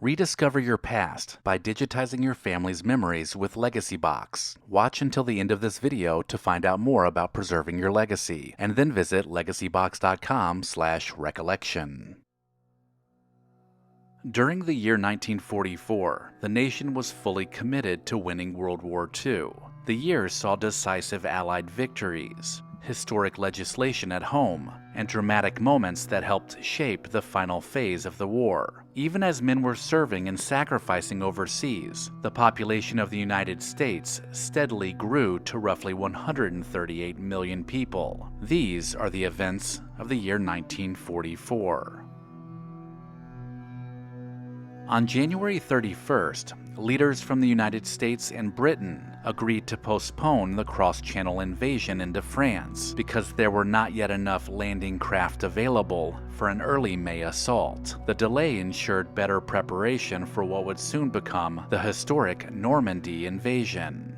Rediscover your past by digitizing your family's memories with LEGACYBOX. Watch until the end of this video to find out more about preserving your legacy, and then visit legacybox.com/recollection. During the year 1944, the nation was fully committed to winning World War II. The year saw decisive Allied victories, historic legislation at home, and dramatic moments that helped shape the final phase of the war. Even as men were serving and sacrificing overseas, the population of the United States steadily grew to roughly 138 million people. These are the events of the year 1944. On January 31st, leaders from the United States and Britain agreed to postpone the cross-channel invasion into France because there were not yet enough landing craft available for an early May assault. The delay ensured better preparation for what would soon become the historic Normandy invasion.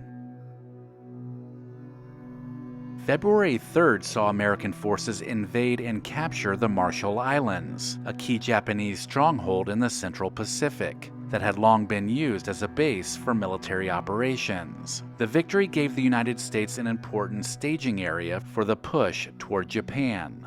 February 3rd saw American forces invade and capture the Marshall Islands, a key Japanese stronghold in the Central Pacific that had long been used as a base for military operations. The victory gave the United States an important staging area for the push toward Japan.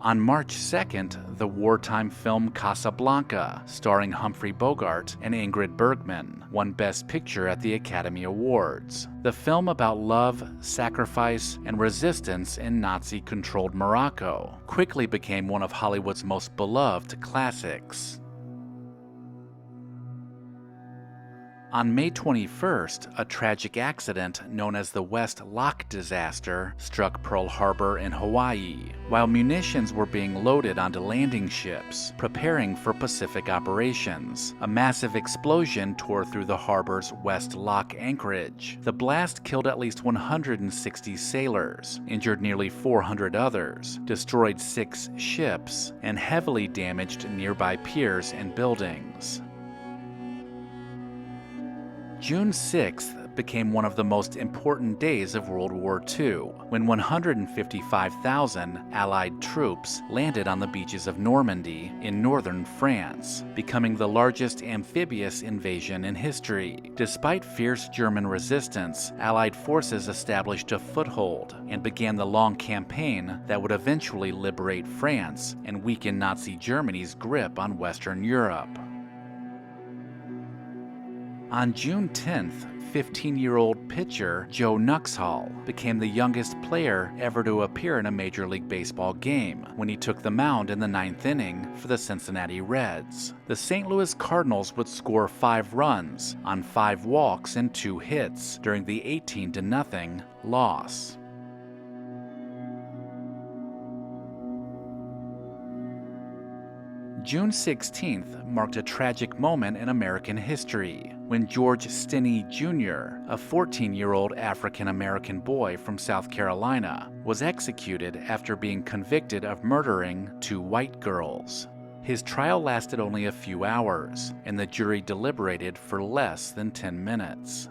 On March 2nd, the wartime film Casablanca, starring Humphrey Bogart and Ingrid Bergman, won Best Picture at the Academy Awards. The film about love, sacrifice, and resistance in Nazi-controlled Morocco quickly became one of Hollywood's most beloved classics. On May 21st, a tragic accident known as the West Loch disaster struck Pearl Harbor in Hawaii, while munitions were being loaded onto landing ships, preparing for Pacific operations. A massive explosion tore through the harbor's West Loch anchorage. The blast killed at least 160 sailors, injured nearly 400 others, destroyed 6 ships, and heavily damaged nearby piers and buildings. June 6th became one of the most important days of World War II, when 155,000 Allied troops landed on the beaches of Normandy in northern France, becoming the largest amphibious invasion in history. Despite fierce German resistance, Allied forces established a foothold and began the long campaign that would eventually liberate France and weaken Nazi Germany's grip on Western Europe. On June 10th, 15-year-old pitcher Joe Nuxhall became the youngest player ever to appear in a Major League Baseball game when he took the mound in the 9th inning for the Cincinnati Reds. The St. Louis Cardinals would score 5 runs on 5 walks and 2 hits during the 18-0 loss. June 16th marked a tragic moment in American history when George Stinney Jr., a 14-year-old African-American boy from South Carolina, was executed after being convicted of murdering 2 white girls. His trial lasted only a few hours, and the jury deliberated for less than 10 minutes.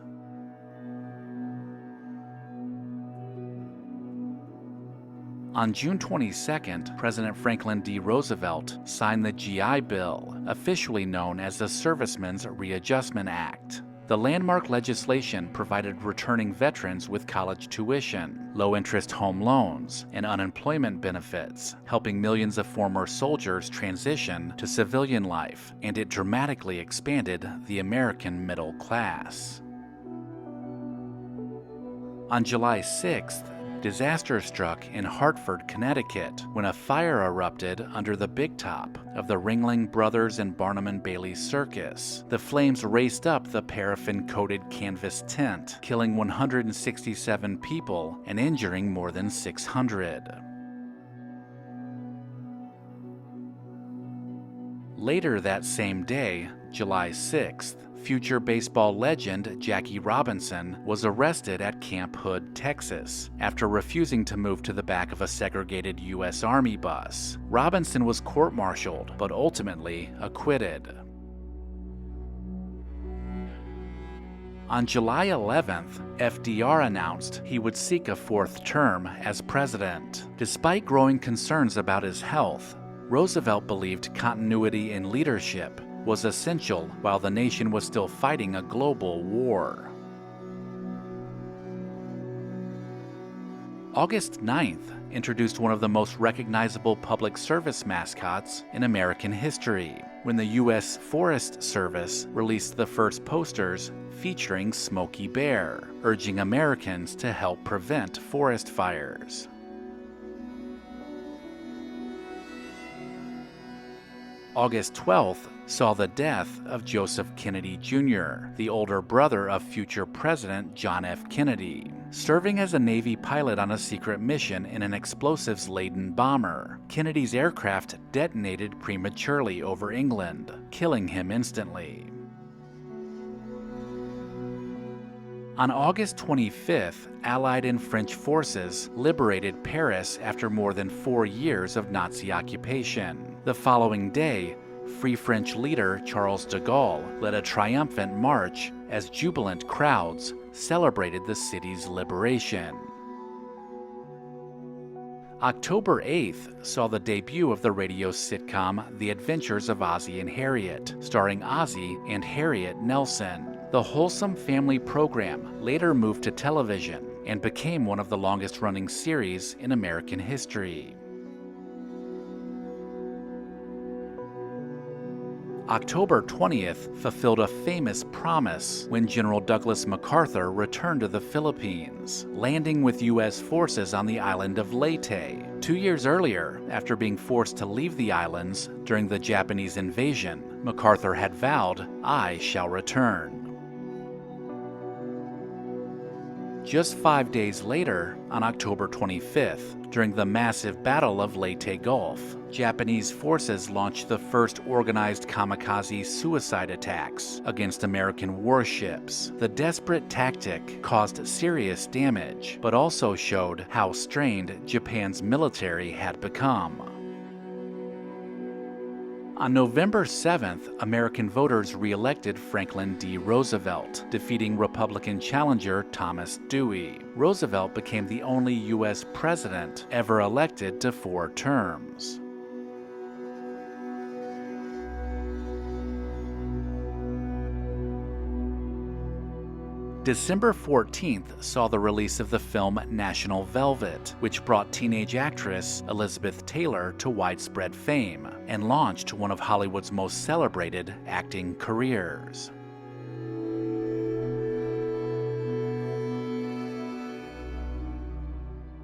On June 22nd, President Franklin D. Roosevelt signed the GI Bill, officially known as the Servicemen's Readjustment Act. The landmark legislation provided returning veterans with college tuition, low-interest home loans, and unemployment benefits, helping millions of former soldiers transition to civilian life, and it dramatically expanded the American middle class. On July 6th, disaster struck in Hartford, Connecticut, when a fire erupted under the big top of the Ringling Brothers and Barnum and Bailey Circus. The flames raced up the paraffin-coated canvas tent, killing 167 people and injuring more than 600. Later that same day, July 6th, future baseball legend Jackie Robinson was arrested at Camp Hood, Texas, after refusing to move to the back of a segregated U.S. Army bus. Robinson was court-martialed, but ultimately acquitted. On July 11th, FDR announced he would seek a 4th term as president. Despite growing concerns about his health, Roosevelt believed continuity in leadership was essential while the nation was still fighting a global war. August 9th introduced one of the most recognizable public service mascots in American history, when the U.S. Forest Service released the first posters featuring Smokey Bear, urging Americans to help prevent forest fires. August 12th saw the death of Joseph Kennedy Jr., the older brother of future President John F. Kennedy. Serving as a Navy pilot on a secret mission in an explosives-laden bomber, Kennedy's aircraft detonated prematurely over England, killing him instantly. On August 25th, Allied and French forces liberated Paris after more than 4 years of Nazi occupation. The following day, Free French leader Charles de Gaulle led a triumphant march as jubilant crowds celebrated the city's liberation. October 8th saw the debut of the radio sitcom The Adventures of Ozzie and Harriet, starring Ozzie and Harriet Nelson. The wholesome family program later moved to television and became one of the longest-running series in American history. October 20th fulfilled a famous promise when General Douglas MacArthur returned to the Philippines, landing with U.S. forces on the island of Leyte. 2 years earlier, after being forced to leave the islands during the Japanese invasion, MacArthur had vowed, "I shall return." Just 5 days later, on October 25th, during the massive Battle of Leyte Gulf, Japanese forces launched the first organized kamikaze suicide attacks against American warships. The desperate tactic caused serious damage, but also showed how strained Japan's military had become. On November 7th, American voters re-elected Franklin D. Roosevelt, defeating Republican challenger Thomas Dewey. Roosevelt became the only U.S. president ever elected to 4 terms. December 14th saw the release of the film National Velvet, which brought teenage actress Elizabeth Taylor to widespread fame and launched one of Hollywood's most celebrated acting careers.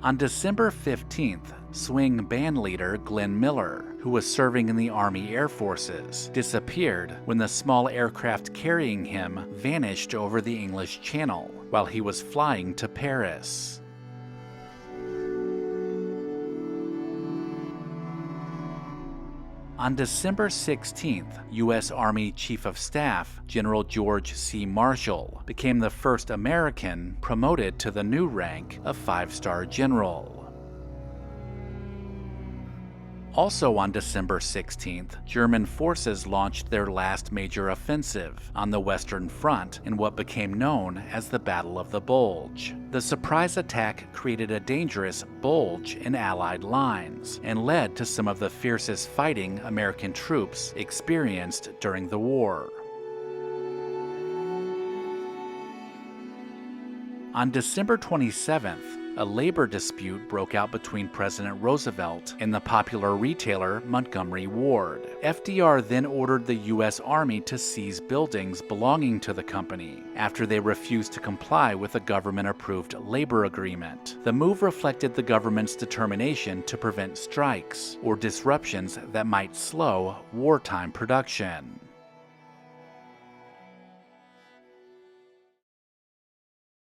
On December 15th, swing band leader Glenn Miller, who was serving in the Army Air Forces, disappeared when the small aircraft carrying him vanished over the English Channel while he was flying to Paris. On December 16th, U.S. Army Chief of Staff General George C. Marshall became the first American promoted to the new rank of 5-star general. Also on December 16th, German forces launched their last major offensive on the Western Front in what became known as the Battle of the Bulge. The surprise attack created a dangerous bulge in Allied lines and led to some of the fiercest fighting American troops experienced during the war. On December 27th, a labor dispute broke out between President Roosevelt and the popular retailer Montgomery Ward. FDR then ordered the U.S. Army to seize buildings belonging to the company after they refused to comply with a government-approved labor agreement. The move reflected the government's determination to prevent strikes or disruptions that might slow wartime production.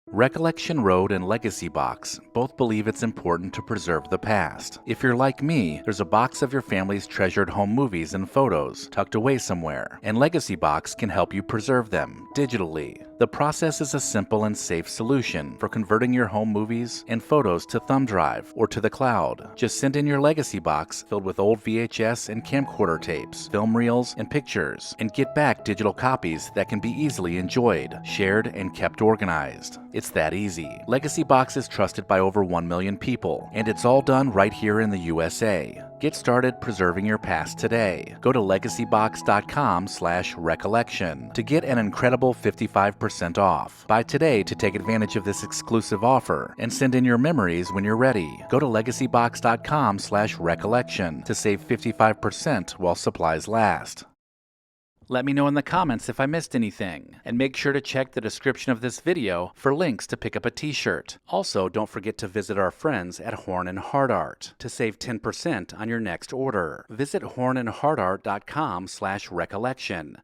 Recollection Road and LEGACYBOX both believe it's important to preserve the past. If you're like me, there's a box of your family's treasured home movies and photos tucked away somewhere, and LEGACYBOX can help you preserve them digitally. The process is a simple and safe solution for converting your home movies and photos to thumb drive or to the cloud. Just send in your LEGACYBOX filled with old VHS and camcorder tapes, film reels, and pictures, and get back digital copies that can be easily enjoyed, shared, and kept organized. It's that easy. LEGACYBOX is trusted by over 1 million people, and it's all done right here in the USA. Get started preserving your past today. Go to LEGACYBOX.com/recollection to get an incredible 55% off. Buy today to take advantage of this exclusive offer and send in your memories when you're ready. Go to LEGACYBOX.com/recollection to save 55% while supplies last. Let me know in the comments if I missed anything, and make sure to check the description of this video for links to pick up a t-shirt. Also, don't forget to visit our friends at Horn and Hardart to save 10% on your next order. Visit hornandhardart.com/recollection.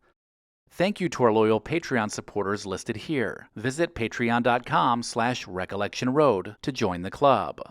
Thank you to our loyal Patreon supporters listed here. Visit patreon.com/recollectionroad to join the club.